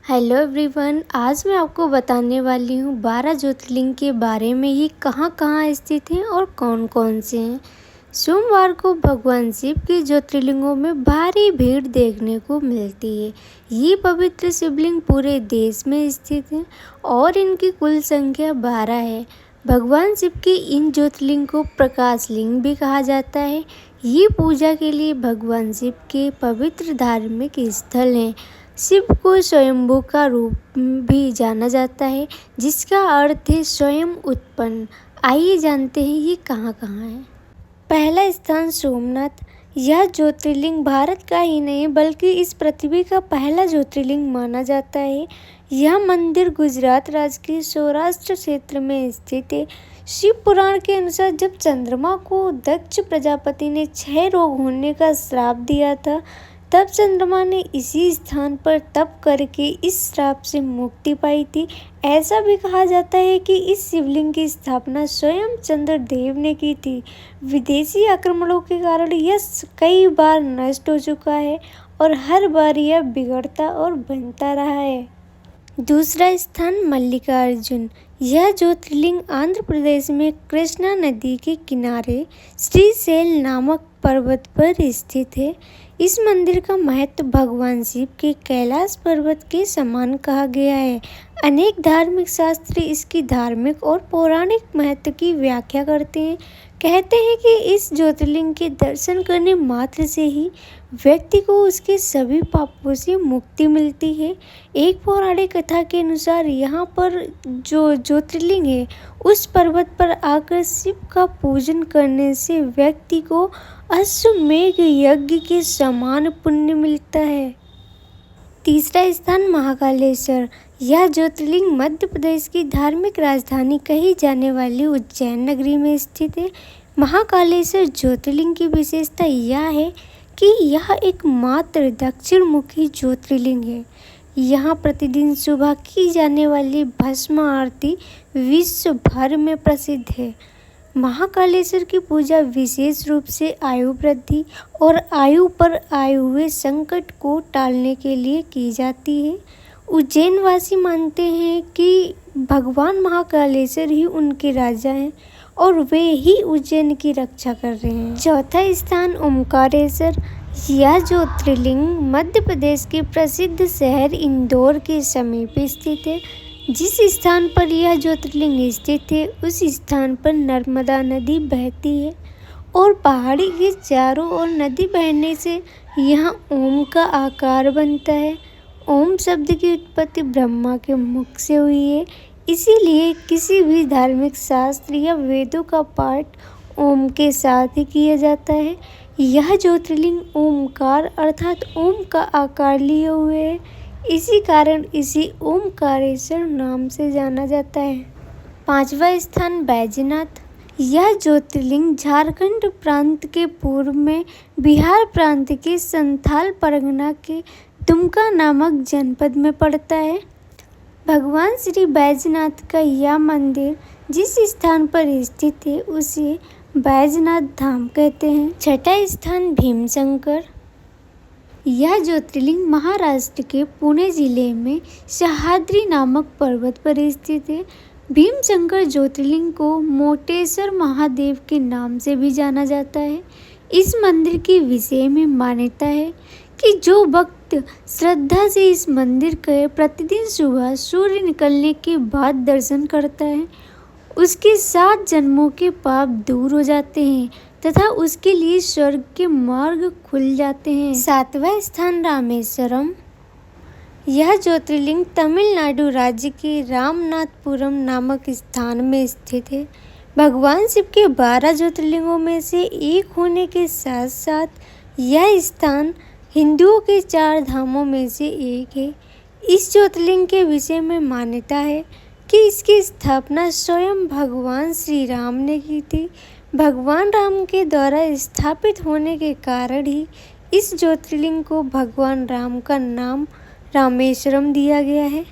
Hello everyone. आज मैं आपको बताने वाली हूँ 12 ज्योतिर्लिंग के बारे में। ये कहाँ कहाँ स्थित हैं और कौन कौन से हैं। सोमवार को भगवान शिव के ज्योतिर्लिंगों में भारी भीड़ देखने को मिलती है। ये पवित्र शिवलिंग पूरे देश में स्थित हैं और इनकी कुल संख्या 12 है। भगवान शिव के इन ज्योतिर्लिंग को प्रकाश लिंग भी कहा जाता है। ये पूजा के लिए भगवान शिव के पवित्र धार्मिक स्थल हैं। शिव को स्वयंभू का रूप भी जाना जाता है, जिसका अर्थ है स्वयं उत्पन्न। आइए जानते हैं ये कहाँ कहाँ है। पहला स्थान सोमनाथ। यह ज्योतिर्लिंग भारत का ही नहीं बल्कि इस पृथ्वी का पहला ज्योतिर्लिंग माना जाता है। यह मंदिर गुजरात राज्य के सौराष्ट्र क्षेत्र में स्थित है। शिव पुराण के अनुसार जब चंद्रमा को दक्ष प्रजापति ने 6 रोग होने का श्राप दिया था, तब चंद्रमा ने इसी स्थान पर तप करके इस श्राप से मुक्ति पाई थी। ऐसा भी कहा जाता है कि इस शिवलिंग की स्थापना स्वयं चंद्रदेव ने की थी। विदेशी आक्रमणों के कारण यह कई बार नष्ट हो चुका है और हर बार यह बिगड़ता और बनता रहा है। दूसरा स्थान मल्लिकार्जुन। यह ज्योतिर्लिंग आंध्र प्रदेश में कृष्णा नदी के किनारे श्रीशैल नामक पर्वत पर स्थित है। इस मंदिर का महत्व भगवान शिव के कैलाश पर्वत के समान कहा गया है। अनेक धार्मिक शास्त्र इसकी धार्मिक और पौराणिक महत्व की व्याख्या करते हैं। कहते हैं कि इस ज्योतिर्लिंग के दर्शन करने मात्र से ही व्यक्ति को उसके सभी पापों से मुक्ति मिलती है। एक पौराणिक कथा के अनुसार यहाँ पर जो ज्योतिर्लिंग है, उस पर्वत पर आकर शिव का पूजन करने से व्यक्ति को अश्वमेध यज्ञ के समान पुण्य मिलता है। तीसरा स्थान महाकालेश्वर। यह ज्योतिर्लिंग मध्य प्रदेश की धार्मिक राजधानी कही जाने वाली उज्जैन नगरी में स्थित है। महाकालेश्वर ज्योतिर्लिंग की विशेषता यह है कि यह एकमात्र दक्षिण मुखी ज्योतिर्लिंग है। यहाँ प्रतिदिन सुबह की जाने वाली भस्म आरती विश्व भर में प्रसिद्ध है। महाकालेश्वर की पूजा विशेष रूप से आयु वृद्धि और आयु पर आए हुए संकट को टालने के लिए की जाती है। उज्जैन वासी मानते हैं कि भगवान महाकालेश्वर ही उनके राजा हैं और वे ही उज्जैन की रक्षा कर रहे हैं। चौथा स्थान ओमकारेश्वर। यह ज्योतिर्लिंग मध्य प्रदेश के प्रसिद्ध शहर इंदौर के समीप स्थित है। जिस स्थान पर यह ज्योतिर्लिंग स्थित है, उस स्थान पर नर्मदा नदी बहती है और पहाड़ी के चारों ओर नदी बहने से यहाँ ओम का आकार बनता है। ओम शब्द की उत्पत्ति ब्रह्मा के मुख से हुई है, इसीलिए किसी भी धार्मिक शास्त्र या वेदों का पाठ ओम के साथ ही किया जाता है। यह ज्योतिर्लिंग ओमकार अर्थात ओम का आकार लिए हुए है, इसी कारण इसे ओमकारेश्वर नाम से जाना जाता है। पांचवा स्थान बैजनाथ। यह ज्योतिर्लिंग झारखंड प्रांत के पूर्व में बिहार प्रांत के संथाल परगना के दुमका नामक जनपद में पड़ता है। भगवान श्री बैजनाथ का यह मंदिर जिस स्थान पर स्थित है उसे बैजनाथ धाम कहते हैं। छठा स्थान भीमशंकर। यह ज्योतिर्लिंग महाराष्ट्र के पुणे जिले में सह्याद्री नामक पर्वत पर स्थित है। भीमशंकर ज्योतिर्लिंग को मोटेश्वर महादेव के नाम से भी जाना जाता है। इस मंदिर के विषय में मान्यता है कि जो भक्त श्रद्धा से इस मंदिर के प्रतिदिन सुबह सूर्य निकलने के बाद दर्शन करता है, उसके 7 जन्मों के पाप दूर हो जाते हैं तथा उसके लिए स्वर्ग के मार्ग खुल जाते हैं। 7वां स्थान रामेश्वरम। यह ज्योतिर्लिंग तमिलनाडु राज्य के रामनाथपुरम नामक स्थान में स्थित है। भगवान शिव के 12 ज्योतिर्लिंगों में से एक होने के साथ साथ यह स्थान हिंदुओं के 4 धामों में से एक है। इस ज्योतिर्लिंग के विषय में मान्यता है कि इसकी स्थापना स्वयं भगवान श्री राम ने की थी। भगवान राम के द्वारा स्थापित होने के कारण ही इस ज्योतिर्लिंग को भगवान राम का नाम रामेश्वरम दिया गया है।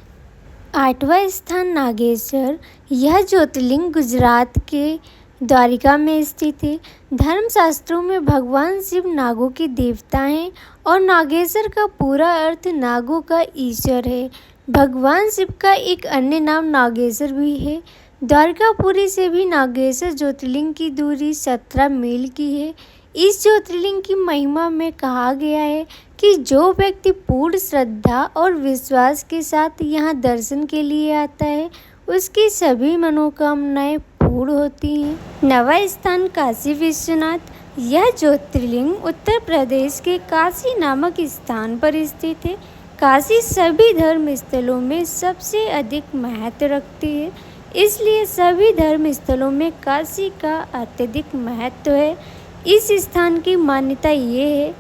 8वां स्थान नागेश्वर। यह ज्योतिर्लिंग गुजरात के द्वारिका में स्थित है। धर्मशास्त्रों में भगवान शिव नागों के देवता हैं और नागेश्वर का पूरा अर्थ नागों का ईश्वर है। भगवान शिव का एक अन्य नाम नागेश्वर भी है। द्वारकापुरी से भी नागेश्वर ज्योतिर्लिंग की दूरी 17 मील की है। इस ज्योतिर्लिंग की महिमा में कहा गया है कि जो व्यक्ति पूर्ण श्रद्धा और विश्वास के साथ यहाँ दर्शन के लिए आता है, उसकी सभी मनोकामनाएं पूर्ण होती हैं। नवा स्थान काशी विश्वनाथ। यह ज्योतिर्लिंग उत्तर प्रदेश के काशी नामक स्थान पर स्थित है। काशी सभी धर्म स्थलों में सबसे अधिक महत्व रखती है, इसलिए सभी धर्म स्थलों में काशी का अत्यधिक महत्व है। इस स्थान की मान्यता ये है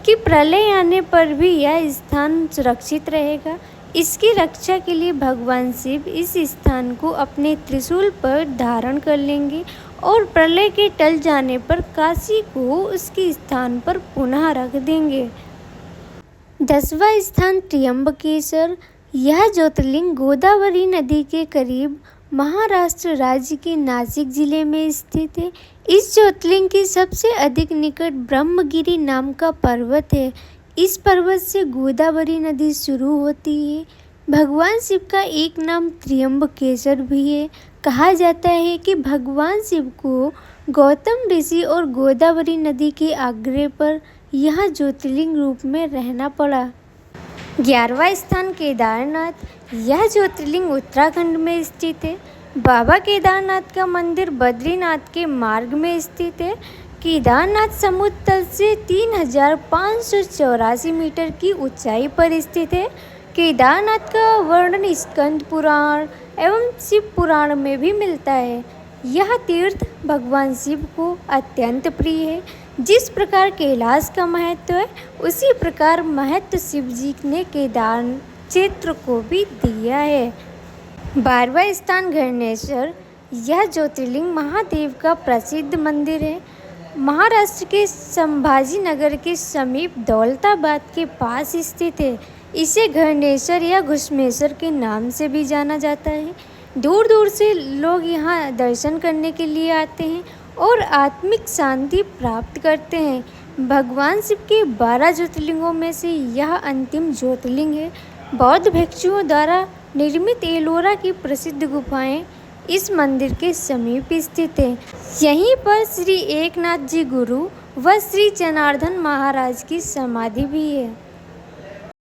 कि प्रलय आने पर भी यह स्थान सुरक्षित रहेगा। इसकी रक्षा के लिए भगवान शिव इस स्थान को अपने त्रिशूल पर धारण कर लेंगे और प्रलय के टल जाने पर काशी को उसके स्थान पर पुनः रख देंगे। 10वां स्थान त्र्यंबकेश्वर। यह ज्योतिर्लिंग गोदावरी नदी के करीब महाराष्ट्र राज्य के नासिक जिले में स्थित है। इस ज्योतिर्लिंग के सबसे अधिक निकट ब्रह्मगिरी नाम का पर्वत है। इस पर्वत से गोदावरी नदी शुरू होती है। भगवान शिव का एक नाम त्र्यंबकेश्वर भी है। कहा जाता है कि भगवान शिव को गौतम ऋषि और गोदावरी नदी के आग्रह पर यहाँ ज्योतिर्लिंग रूप में रहना पड़ा। 11वां स्थान केदारनाथ। यह ज्योतिर्लिंग उत्तराखंड में स्थित है। बाबा केदारनाथ का मंदिर बद्रीनाथ के मार्ग में स्थित है। केदारनाथ समुद्र तल से 3584 मीटर की ऊंचाई पर स्थित है। केदारनाथ का वर्णन स्कंद पुराण एवं शिव पुराण में भी मिलता है। यह तीर्थ भगवान शिव को अत्यंत प्रिय है। जिस प्रकार कैलाश का महत्व है, उसी प्रकार महत्व शिव जी ने केदार क्षेत्र को भी दिया है। 12वां स्थान घृणेश्वर। यह ज्योतिर्लिंग महादेव का प्रसिद्ध मंदिर है। महाराष्ट्र के संभाजी नगर के समीप दौलताबाद के पास स्थित है। इसे घृणेश्वर या घुश्मेश्वर के नाम से भी जाना जाता है। दूर दूर से लोग यहाँ दर्शन करने के लिए आते हैं और आत्मिक शांति प्राप्त करते हैं। भगवान शिव के 12 ज्योतिर्लिंगों में से यह अंतिम ज्योतिर्लिंग है। बौद्ध भिक्षुओं द्वारा निर्मित एलोरा की प्रसिद्ध गुफाएं इस मंदिर के समीप स्थित है। यहीं पर श्री एकनाथ जी गुरु व श्री जनार्दन महाराज की समाधि भी है।